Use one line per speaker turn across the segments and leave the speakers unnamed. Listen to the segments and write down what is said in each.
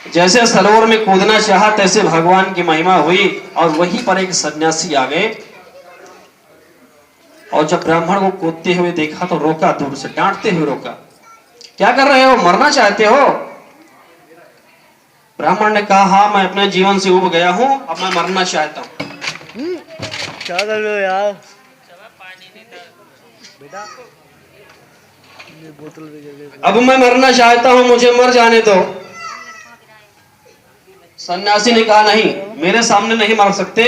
जैसे सरोवर में कूदना चाहा तैसे भगवान की महिमा हुई और वहीं पर एक सन्यासी आ गए और जब ब्राह्मण को कूदते हुए देखा तो रोका, दूर से डांटते हुए रोका। क्या कर रहे हो, मरना चाहते हो? ब्राह्मण ने कहा हाँ, मैं अपने जीवन से उब गया हूं, अब मैं मरना चाहता हूं।
क्या कर रहे हो यार? बेटा ये बोतल
अब मैं मरना चाहता हूं, मुझे मर जाने दो। सन्यासी ने कहा नहीं, मेरे सामने नहीं मर सकते।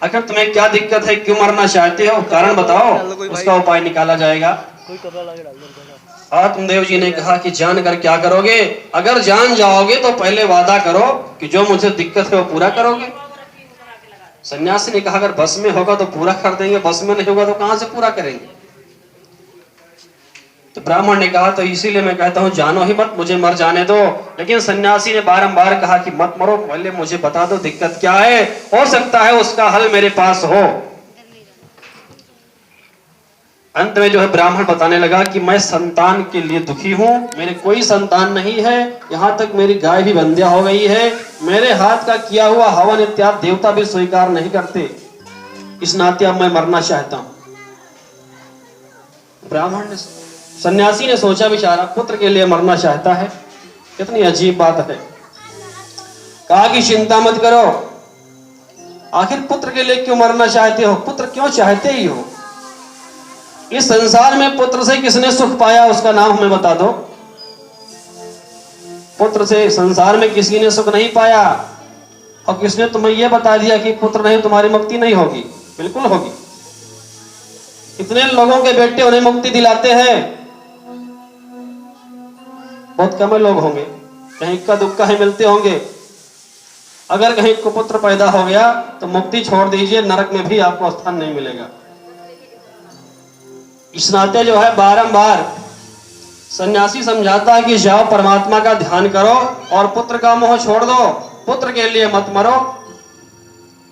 अगर तुम्हें क्या दिक्कत है, क्यों मरना चाहते हो, कारण बताओ, उसका उपाय निकाला जाएगा।
कोई कपड़ा लगा डाल दो।
आत्मदेव जी ने कहा कि जान कर क्या करोगे? अगर जान जाओगे तो पहले वादा करो कि जो मुझे दिक्कत है वो पूरा करोगे। सन्यासी ने कहा अगर बस में होगा तो पूरा कर देंगे, बस में नहीं होगा तो कहां से पूरा करेंगे? तो ब्राह्मण ने कहा तो इसीलिए मैं कहता हूं जानो ही मत, मुझे मर जाने दो। लेकिन सन्यासी ने बारंबार कहा कि मत मरो, पहले मुझे बता दो दिक्कत क्या है, हो सकता है उसका हल मेरे पास हो। अंत में जो है ब्राह्मण बताने लगा कि मैं संतान के लिए दुखी हूं, मेरे कोई संतान नहीं है, यहां तक मेरी गाय भी बंध्या हो गई है, मेरे हाथ का किया हुआ हवन इत्यादि देवता भी स्वीकार नहीं करते, इस नाते अब मैं मरना चाहता हूं। ब्राह्मण ने, सन्यासी ने सोचा बेचारा पुत्र के लिए मरना चाहता है, कितनी अजीब बात है। कहा कि चिंता मत करो, आखिर पुत्र के लिए क्यों मरना चाहते हो, पुत्र क्यों चाहते ही हो? इस संसार में पुत्र से किसने सुख पाया, उसका नाम हमें बता दो। पुत्र से संसार में किसी ने सुख नहीं पाया, और किसने तुम्हें यह बता दिया कि पुत्र नहीं तुम्हारी मुक्ति नहीं होगी? बिल्कुल होगी। कितने लोगों के बेटे उन्हें मुक्ति दिलाते हैं? बहुत कम लोग होंगे, कहीं इक्का दुक्का ही मिलते होंगे। अगर कहीं कुपुत्र पैदा हो गया तो मुक्ति छोड़ दीजिए, नरक में भी आपको स्थान नहीं मिलेगा। इस नाते जो है बारंबार सन्यासी समझाता है कि जाओ परमात्मा का ध्यान करो और पुत्र का मोह छोड़ दो, पुत्र के लिए मत मरो,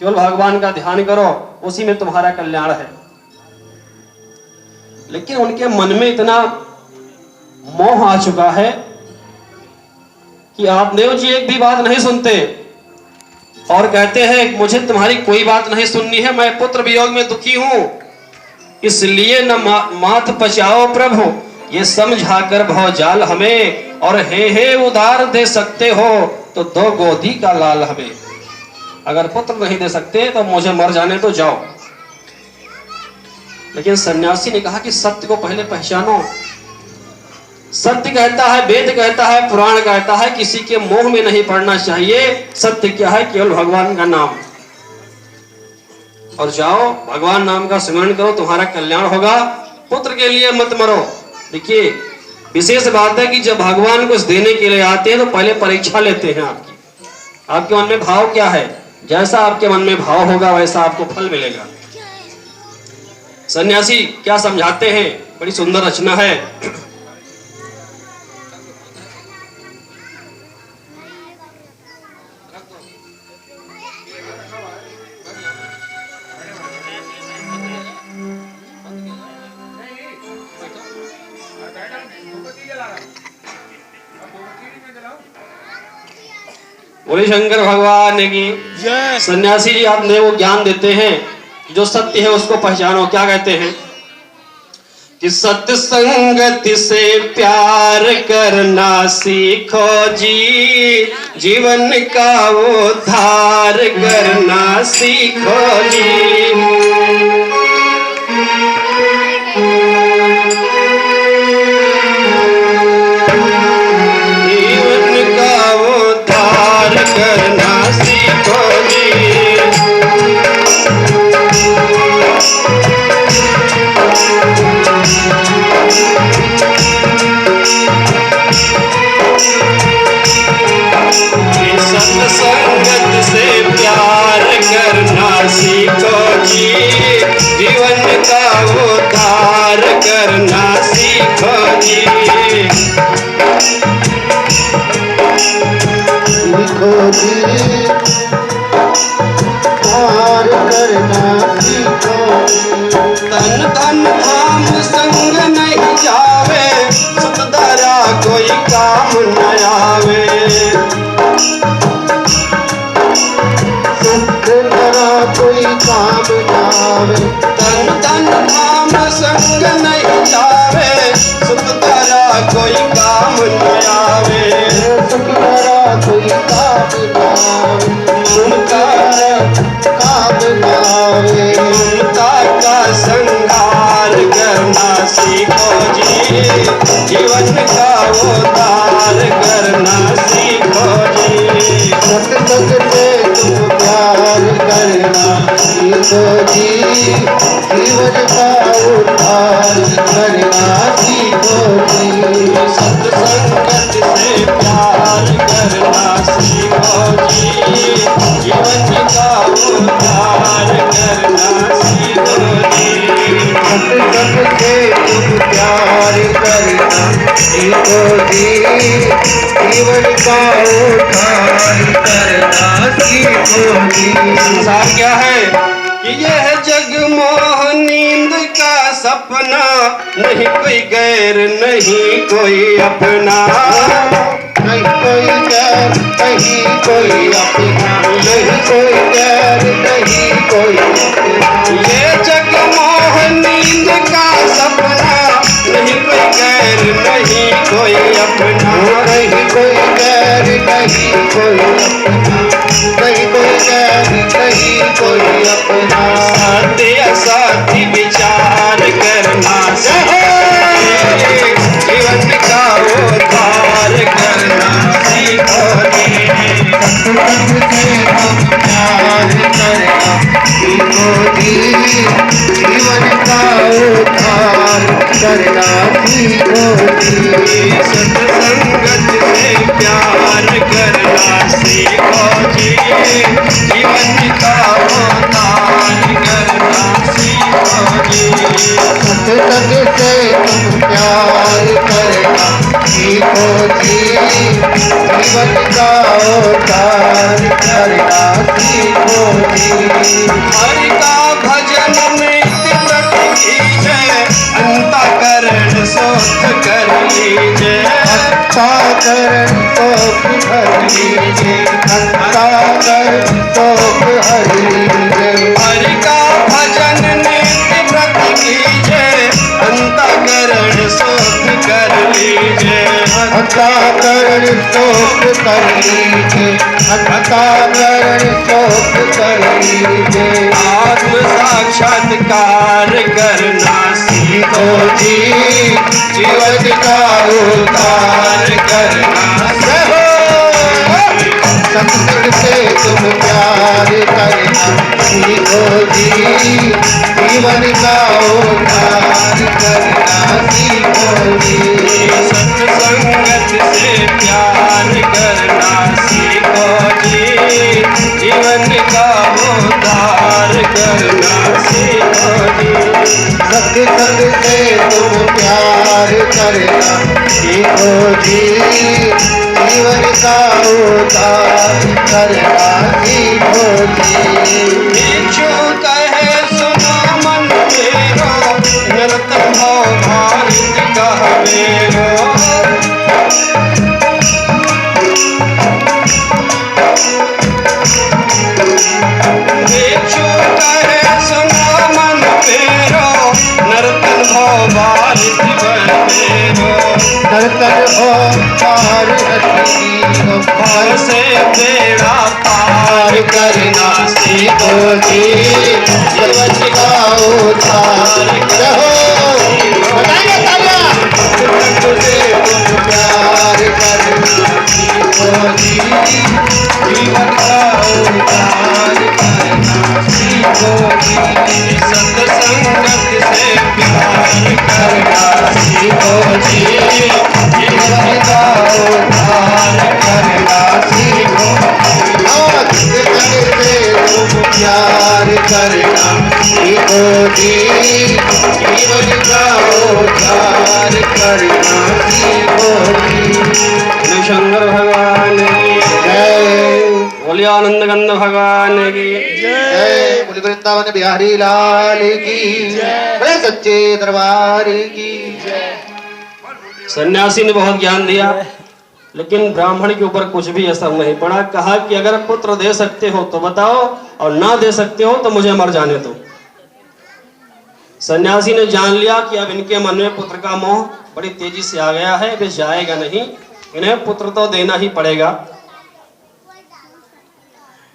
केवल भगवान का ध्यान करो, उसी में तुम्हारा कल्याण है। लेकिन उनके मन में इतना मोह आ चुका है कि आत्मदेव जी एक भी बात नहीं सुनते और कहते हैं मुझे तुम्हारी कोई बात नहीं सुननी है, मैं पुत्र वियोग में दुखी हूं, इसलिए न माथ पचाओ प्रभु, ये समझाकर भव जाल हमें, और हे उधार दे सकते हो तो दो गोदी का लाल हमें। अगर पुत्र नहीं दे सकते तो मुझे मर जाने तो जाओ। लेकिन सन्यासी ने कहा कि सत्य को पहले पहचानो। सत्य कहता है, वेद कहता है, पुराण कहता है, किसी के मोह में नहीं पड़ना चाहिए। सत्य क्या है? केवल भगवान का नाम। और जाओ भगवान नाम का स्मरण करो, तुम्हारा कल्याण होगा, पुत्र के लिए मत मरो। देखिए विशेष बात है कि जब भगवान कुछ देने के लिए आते हैं तो पहले परीक्षा लेते हैं आपकी, आपके मन में भाव क्या है। जैसा आपके मन में भाव होगा वैसा आपको फल मिलेगा। सन्यासी क्या समझाते हैं, बड़ी सुंदर रचना है। बोले शंकर भगवान की जय। सन्यासी जी आपने वो ज्ञान देते हैं, जो सत्य है उसको पहचानो। क्या कहते हैं कि सत्य संगति से प्यार करना सीखो जी, जीवन का उद्धार करना सीखो जी। करना सीखो जी, सत्संगत से प्यार करना सीखो जी,
जीवन का उद्धार करना सीखो जी।
संसार क्या है कि यह जग मोह नींद का सपना, नहीं कोई गैर नहीं कोई अपना।
नहीं कोई गैर नहीं कोई अपना, नहीं कोई गैर नहीं कोई अपना।
ये जग मोह नींद का सपना, नहीं कोई गैर नहीं कोई अपना।
नहीं कोई गैर नहीं कोई अपना, नहीं कोई गैर नहीं कोई अपना।
सत्य असत्य विचार करना सीखो, जीवन का उद्धार करना सीखो जी।
सत्संग से हम प्यार करना सीखो जी। जीवन का उद्धार करना सीखो जी।
सत्संगत से प्यार करना सीखो जी, जीवन का उद्धार करना सीखो जी।
सत्संग से तुम प्यार करना सीखो जी। जीवन का उद्धार करना सीखो जी।
हरि का भजन नित्य प्रति कीजिए, अंतःकरण शुद्ध कर लीजिए।
अंतःकरण तो हर लीजिए, अंतःकरण तो हर लीजिए।
हरि का भजन नित्य प्रति कीजिए, अंतःकरण शुद्ध कर लीजिए।
अंतःकरण शोक कर लीजिए, अंतःकरण शोक कर लीजिए।
आत्म साक्षात्कार करना सीखो जी,
जीवन का उद्धार
करना सीखो।
सत्संग से तुम प्यार करना सीखो जी। जीवन का उद्धार करना सीखो जी।
सत्संगत से प्यार करना सीखो जी, जीवन का उद्धार करना सीखो जी।
सत्संग से तुम प्यार करना सीखो जी। जीवन का उद्धार करना सीखो जी।
इच्छुक है सुनो मन मेरो, निरंतर भाव भारत कह मेरो। इच्छुक है सुनो मन मेरो, नर्तन भाव भारत बन मेरो।
नर्तन हो पार हसी हो
भाव से बेड़ा पार करना सीखो जी,
जीवन का उद्धार करो। बताइए तालियां। तुझे तुम प्यार करना सीखो जी। जीवन का उद्धार करना सीखो जी।
सत्संगत से प्यार
करना सीखो जी। जीवन का उद्धार करना सीखो। सत्संग से तुम प्यार करना सीखो जी। जीवन का उद्धार करना सीखो जी।
शंकर भगवान की
जय।
बोलिए आनंद गंध भगवान की
जय। बोले वृंदावन बिहारी लाल की जय। बोले सच्चे दरबार की जय।
सन्यासी ने बहुत ज्ञान दिया, लेकिन ब्राह्मण के ऊपर कुछ भी असर नहीं पड़ा। कहा कि अगर पुत्र दे सकते हो तो बताओ, और ना दे सकते हो तो मुझे मर जाने दो। सन्यासी ने जान लिया कि अब इनके मन में पुत्र का मोह बड़ी तेजी से आ गया है, वे जाएगा नहीं, इन्हें पुत्र तो देना ही पड़ेगा।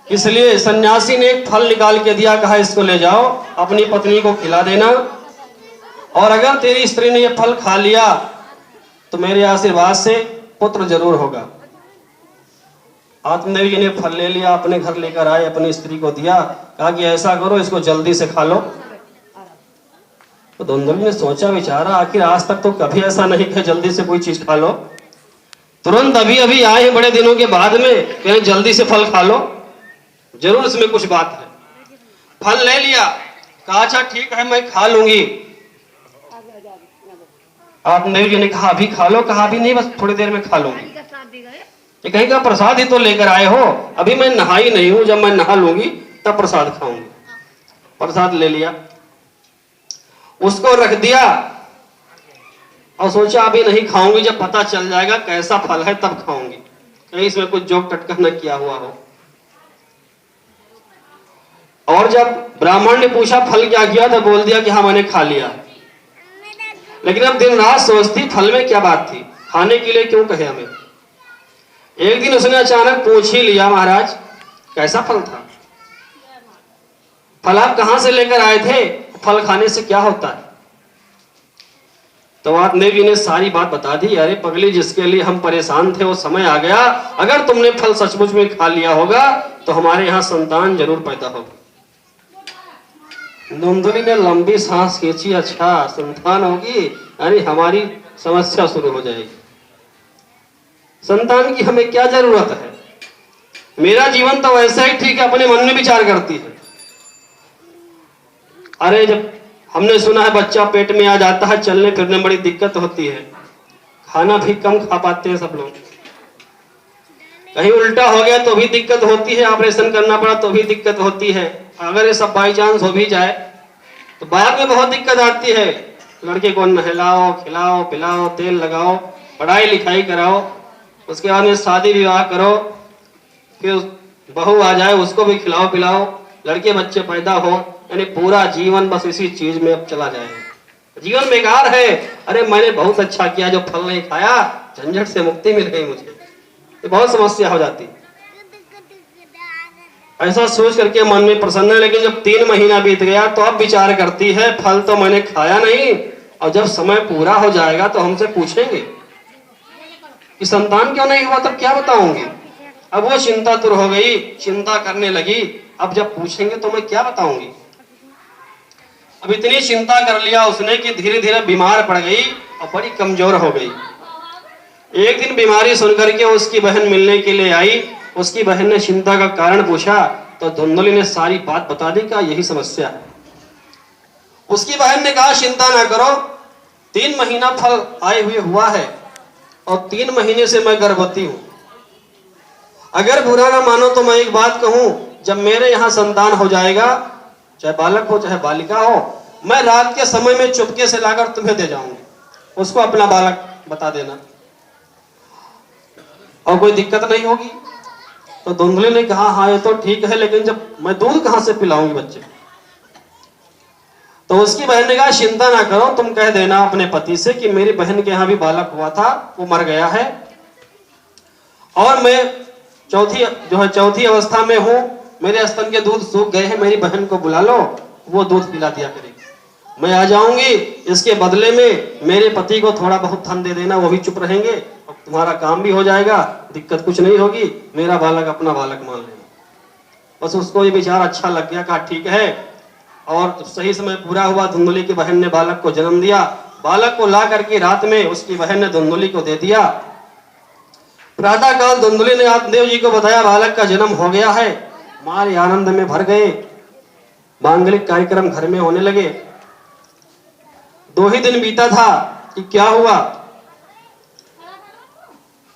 इसलिए सन्यासी ने एक फल निकाल के दिया, कहा इसको ले जाओ, अपनी पत्नी को खिला देना, और अगर तेरी स्त्री ने यह फल खा लिया तो मेरे आशीर्वाद से पुत्र जरूर होगा। आत्मदेव जी ने फल ले लिया, अपने घर लेकर आए, अपनी स्त्री को दिया, कहा कि ऐसा करो इसको जल्दी से खा लो। तो धुंधली ने सोचा विचारा, आखिर आज तक तो कभी ऐसा नहीं कि जल्दी से कोई चीज खा लो, तुरंत अभी अभी आए हैं बड़े दिनों के बाद में, कहें जल्दी से फल खा लो, जरूर इसमें कुछ बात है। फल ले लिया, कहा अच्छा ठीक है मैं खा लूंगी। आत्मदेव जी ने कहा अभी खा लो, कहा अभी नहीं बस थोड़ी देर में खा लूंगी। ये कहीं का प्रसाद ही तो लेकर आए हो, अभी मैं नहाई नहीं हूं, जब मैं नहा लूंगी तब प्रसाद खाऊंगी। प्रसाद ले लिया, उसको रख दिया और सोचा अभी नहीं खाऊंगी, जब पता चल जाएगा कैसा फल है तब खाऊंगी, कहीं इसमें कुछ जोक टटका न किया हुआ हो। और जब ब्राह्मण ने पूछा फल क्या किया, तो बोल दिया कि हाँ मैंने खा लिया। लेकिन अब दिन रात सोचती फल में क्या बात थी, खाने के लिए क्यों कहे हमें। एक दिन उसने अचानक पूछ ही लिया, महाराज कैसा फल था, फल आप कहां से लेकर आए थे, फल खाने से क्या होता है। तो आत्मदेव जी ने सारी बात बता दी। अरे पगली, जिसके लिए हम परेशान थे वो समय आ गया, अगर तुमने फल सचमुच में खा लिया होगा तो हमारे यहाँ संतान जरूर पैदा होगी। धुंधुली ने लंबी सांस खींची, अच्छा संतान होगी, अरे हमारी समस्या शुरू हो जाएगी। संतान की हमें क्या जरूरत है, मेरा जीवन तो वैसा ही ठीक है, अपने मन में विचार करती है। अरे जब हमने सुना है बच्चा पेट में आ जाता है, चलने फिरने में बड़ी दिक्कत होती है, खाना भी कम खा पाते हैं सब लोग, कहीं उल्टा हो गया तो भी दिक्कत होती है, ऑपरेशन करना पड़ा तो भी दिक्कत होती है, अगर ये सब बाई चांस हो भी जाए तो बाद में बहुत दिक्कत आती है। लड़के को नहलाओ, खिलाओ, पिलाओ, तेल लगाओ, पढ़ाई लिखाई कराओ, उसके बाद में शादी विवाह करो, फिर बहू आ जाए उसको भी खिलाओ पिलाओ, लड़के बच्चे पैदा हो, यानी पूरा जीवन बस इसी चीज में अब चला जाएगा, जीवन बेकार है। अरे मैंने बहुत अच्छा किया जो फल नहीं खाया, झंझट से मुक्ति मिल गई मुझे, ये बहुत समस्या हो जाती। ऐसा सोच करके मन में प्रसन्न है। लेकिन जब 3 महीना बीत गया तो अब विचार करती है फल तो मैंने खाया नहीं, और जब समय पूरा हो जाएगा तो हमसे पूछेंगे कि संतान क्यों नहीं हुआ, तब क्या बताऊंगी। अब वो चिंता दूर हो गई, चिंता करने लगी, अब जब पूछेंगे तो मैं क्या बताऊंगी। अब इतनी चिंता कर लिया उसने कि धीरे धीरे बीमार पड़ गई और बड़ी कमजोर हो गई। एक दिन बीमारी सुनकर के उसकी बहन मिलने के लिए आई, उसकी बहन ने चिंता का कारण पूछा तो धुंधुली ने सारी बात बता दी कि यही समस्या है। उसकी बहन ने कहा चिंता ना करो, 3 महीना फल आए हुए हुआ है और 3 महीने से मैं गर्भवती हूं। अगर बुरा ना मानो तो मैं एक बात कहूं, जब मेरे यहाँ संतान हो जाएगा, चाहे बालक हो चाहे बालिका हो, मैं रात के समय में चुपके से लाकर तुम्हें दे जाऊंगी, उसको अपना बालक बता देना और कोई दिक्कत नहीं होगी। तो धुंधुली ने कहा हाँ ये तो ठीक है, लेकिन जब मैं दूध कहां से पिलाऊंगी बच्चे। तो उसकी बहन ने कहा चिंता ना करो, तुम कह देना अपने पति से कि मेरी बहन के यहाँ भी बालक हुआ था, वो मर गया है और मैं चौथी अवस्था में हूं, मेरे स्तन के दूध सूख गए हैं, मेरी बहन को बुला लो, वो दूध पिला दिया करेगी, मैं आ जाऊंगी, इसके बदले में मेरे पति को थोड़ा बहुत धन दे देना, वो भी चुप रहेंगे और तुम्हारा काम भी हो जाएगा, दिक्कत कुछ नहीं होगी, मेरा बालक अपना बालक मान लेना। बस उसको ये विचार अच्छा लग गया, कहा ठीक है। और सही समय पूरा हुआ, धुंधुली की बहन ने बालक को जन्म दिया। बालक को ला करके रात में उसकी बहन ने धुंधुली को दे दिया। प्रातः काल धुंधुली ने आत्मदेव जी को बताया बालक का जन्म हो गया है, मारे आनंद में भर गए, मांगलिक कार्यक्रम घर में होने लगे। 2 ही दिन बीता था कि क्या हुआ,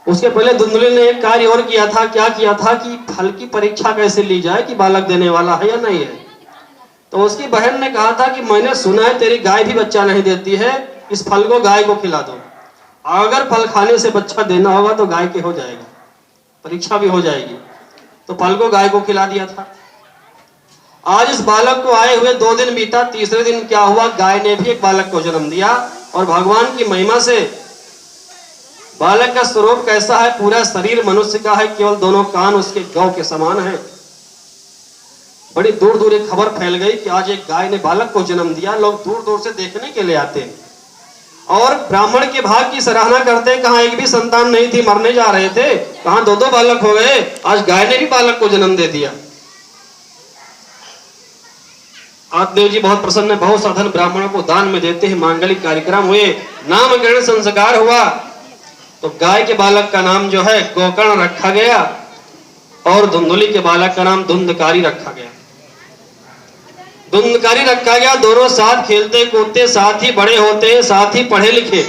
उसके पहले धुंधुली ने एक कार्य और किया था। क्या किया था कि फल की परीक्षा कैसे ली जाए कि बालक देने वाला है या नहीं है। तो उसकी बहन ने कहा था कि मैंने सुना है तेरी गाय भी बच्चा नहीं देती है, इस फल को गाय को खिला दो, अगर फल खाने से बच्चा देना होगा तो गाय के हो जाएगा, परीक्षा भी हो जाएगी। तो फल को गाय को खिला दिया था। आज इस बालक को आए हुए 2 दिन बीता, तीसरे दिन क्या हुआ, गाय ने भी एक बालक को जन्म दिया। और भगवान की महिमा से बालक का स्वरूप कैसा है, पूरा शरीर मनुष्य का है, केवल दोनों कान उसके गौ के समान है। बड़ी दूर दूर एक खबर फैल गई कि आज एक गाय ने बालक को जन्म दिया। लोग दूर दूर से देखने के लिए आते हैं और ब्राह्मण के भाग की सराहना करते हैं, कहाँ एक भी संतान नहीं थी, मरने जा रहे थे, कहाँ 2-2 बालक हो गए, आज गाय ने भी बालक को जन्म दे दिया। आत्मदेव जी बहुत प्रसन्न है, बहुत साधन ब्राह्मणों को दान में देते हैं। मांगलिक कार्यक्रम हुए, नामकरण संस्कार हुआ, तो गाय के बालक का नाम जो है गोकर्ण रखा गया और धुंधुली के बालक का नाम धुंधकारी रखा गया। धुंधकारी रखा गया, दोनों साथ खेलते कूदते, साथ ही बड़े होते हैं, साथ ही पढ़े लिखे।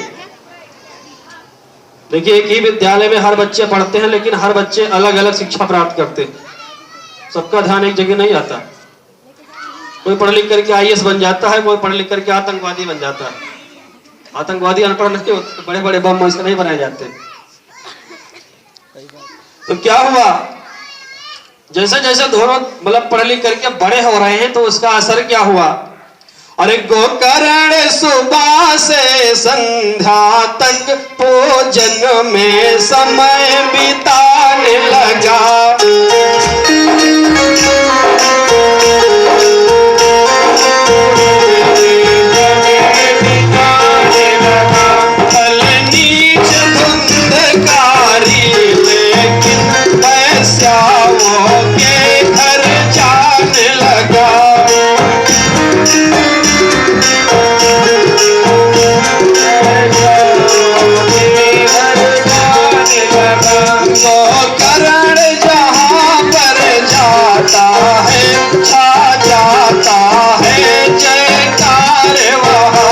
देखिए, एक ही विद्यालय में हर बच्चे पढ़ते हैं, लेकिन हर बच्चे अलग अलग शिक्षा प्राप्त करते हैं। सबका ध्यान एक जगह नहीं आता। कोई पढ़ लिख करके IAS बन जाता है, कोई पढ़ लिख करके आतंकवादी बन जाता है। आतंकवादी अनपढ़ नहीं होते, बड़े बड़े बम ऐसे नहीं बनाए जाते। तो क्या हुआ, जैसे जैसे दोनों मतलब पढ़ लिख करके बड़े हो रहे हैं, तो उसका असर क्या हुआ। अरे गोकर्ण सुबह से संध्या तक भोजन में समय बिताने लगा। फल नीच धुंधकारी, लेकिन वैश्याओं के घर जाने लगा। गोकर्ण जहाँ पर जाता है, छा जाता है जयकार वहाँ।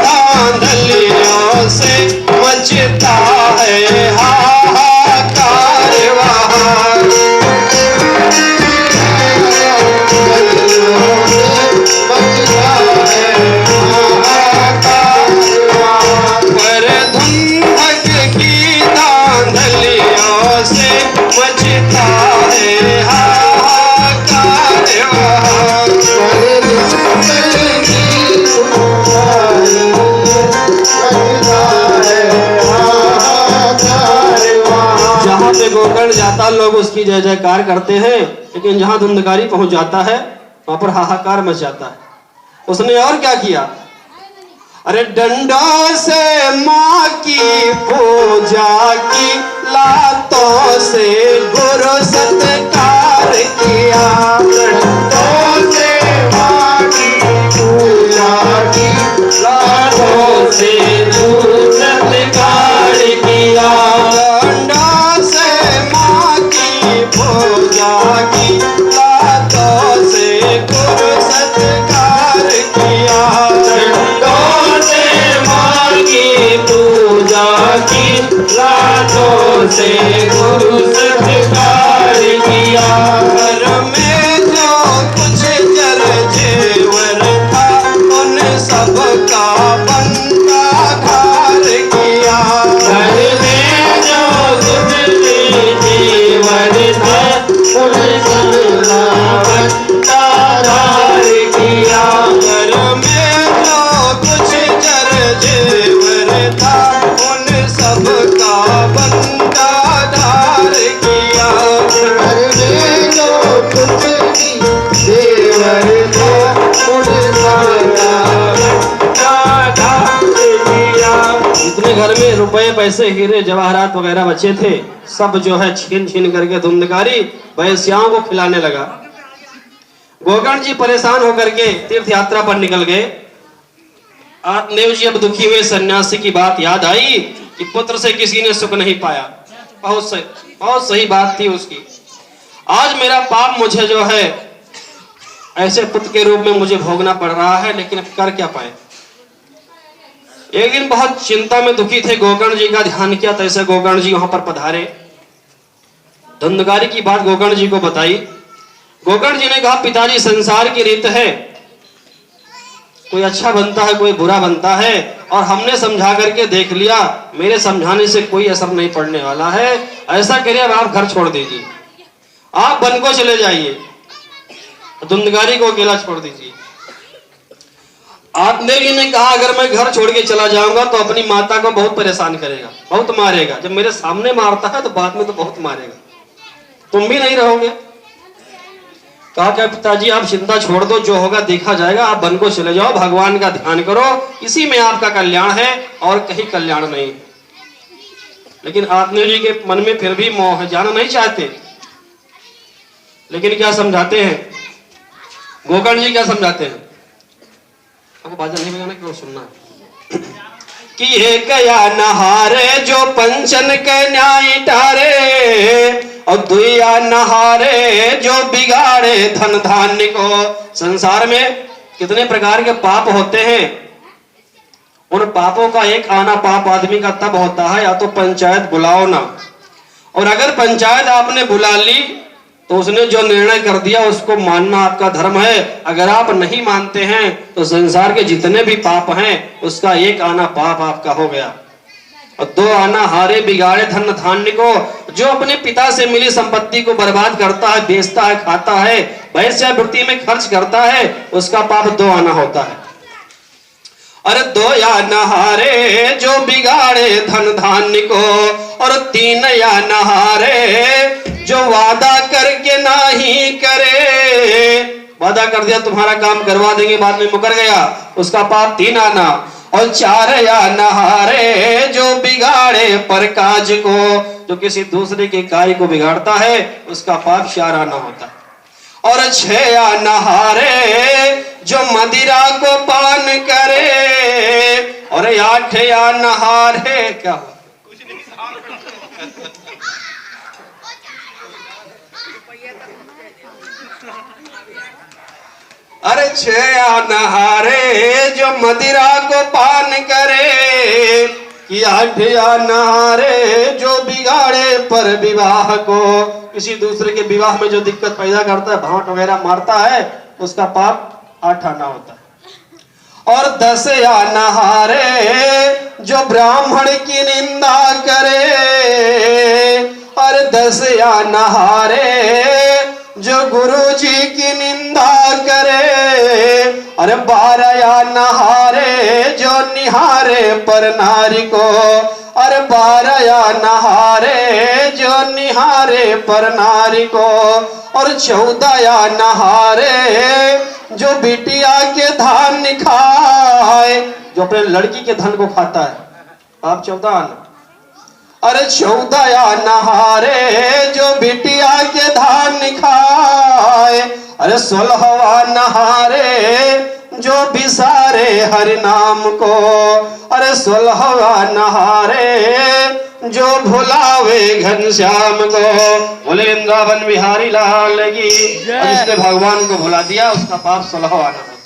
धांधलियों से मचता है हाहाकार वहाँ। पर धुंधक की धांधलियों से मचता है हाहाकार वहाँ। जहाँ पे गोकर्ण जाता लोग उसकी जय जयकार करते हैं, लेकिन जहाँ धुंधकारी पहुंच जाता है वहां पर हाहाकार मच जाता है। उसने और क्या किया, अरे डंडों से माँ की पूजा की, लातों से गुरु सत्कार किया। डंडों से माँ की पूजा की, लातों से गुरु सत्कार किया। डंडों से माँ की पूजा की, लातों से गुरु सत्कार किया। डंडों से माँ की पूजा की, लातों से गुरु सत्कार किया। घर में जो कुछ जर जेवर था, उन सबका बंदा धार किया। घर में जो कुछ जेवर था, उन सबका बंदा धार किया। घर में जो कुछ जर जेवर था, उन सबका बंदा धार किया। घर में जो कुछ जेवर था, उन सबका बंदा धार किया। जितने घर में रुपए पैसे हीरे जवाहरात वगैरह बचे थे, सब जो है छीन छीन करके धुंधकारी वैश्याओं को खिलाने लगा। गोकर्ण जी परेशान होकर के तीर्थ यात्रा पर निकल गए। आत्मदेव जी अब दुखी हुए, सन्यासी की बात याद आई कि पुत्र से किसी ने सुख नहीं पाया। बहुत सही बात थी उसकी। आज मेरा पाप मुझे जो है ऐसे पुत्र के रूप में मुझे भोगना पड़ रहा है, लेकिन अब कर क्या पाए। एक दिन बहुत चिंता में दुखी थे, गोकर्ण जी का ध्यान किया, तैसे गोकर्ण जी वहां पर पधारे। धुंधकारी की बात गोकर्ण जी को बताई। गोकर्ण जी ने कहा, पिताजी संसार की रीत है, कोई अच्छा बनता है कोई बुरा बनता है, और हमने समझा करके देख लिया, मेरे समझाने से कोई असर नहीं पड़ने वाला है। ऐसा करिए अब आप घर छोड़ दीजिए, आप वन को चले जाइए, धुंधकारी को अकेला छोड़ दीजिए। आत्मदेव जी ने कहा, अगर मैं घर छोड़ के चला जाऊंगा तो अपनी माता को बहुत परेशान करेगा, बहुत मारेगा। जब मेरे सामने मारता है तो बाद में तो बहुत मारेगा, तुम भी नहीं रहोगे। कहा क्या पिताजी आप चिंता छोड़ दो, जो होगा देखा जाएगा, आप वन को चले जाओ, भगवान का ध्यान करो, इसी में आपका कल्याण है और कहीं कल्याण नहीं। लेकिन आत्मदेव जी के मन में फिर भी मोह, जाना नहीं चाहते। लेकिन क्या समझाते हैं गोकर्ण जी, क्या समझाते हैं, आपको बाजा नहीं बजाना, क्यों सुनना कि ये कया नहारे जो पंचन के न्याय टारे, और दुइया नहारे जो बिगाड़े धन धान्य को। संसार में कितने प्रकार के पाप होते हैं, उन पापों का एक आना पाप आदमी का तब होता है या तो पंचायत बुलाओ ना, और अगर पंचायत आपने बुला ली तो उसने जो निर्णय कर दिया उसको मानना आपका धर्म है। अगर आप नहीं मानते हैं तो संसार के जितने भी पाप हैं उसका एक आना पाप आपका हो गया। और दो आना हारे बिगाड़े धन धान्य को। जो अपने पिता से मिली संपत्ति को बर्बाद करता है, बेचता है, खाता है, वैश्यावृत्ति में खर्च करता है, उसका पाप दो आना होता है। अरे दो या नहारे जो बिगाड़े धन धान्य को, और तीन या नहारे जो वादा करके नहीं करे। वादा कर दिया तुम्हारा काम करवा देंगे, बाद में मुकर गया, उसका पाप तीन आना। और चार या नहारे जो बिगाड़े पर काज को, जो किसी दूसरे के कार्य को बिगाड़ता है उसका पाप चार आना होता है। और छह या नहारे जो मदिरा को पान करे, और आठ या नहारे क्या हुआ? अरे छह या नहारे जो मदिरा को पान करे, कि आठ या नहारे जो बिगाड़े पर विवाह को, किसी दूसरे के विवाह में जो दिक्कत पैदा करता है, भांट वगैरह मारता है, उसका पाप आठ आना होता है। और 10 या नहारे जो ब्राह्मण की निंदा करे, और 10 या नहारे जो गुरु जी की निंदा करे, अरे 12 या नहारे जो निहारे पर नारी को, अरे 12 या नहारे जो निहारे पर नारी को, और 14 या नहारे जो बिटिया के धान खाए, जो अपने लड़की के धन को खाता है, आप 14 आना। अरे 14 या नहारे जो बिटिया के धान खाए, अरे 16वां नहारे जो बिसारे हरि नाम को, अरे 16वां नहारे जो भुलावे घनश्याम को। बोले वृंदावन बिहारी लाल की। और जिसने भगवान को भुला दिया उसका पाप 16वां आना होता है।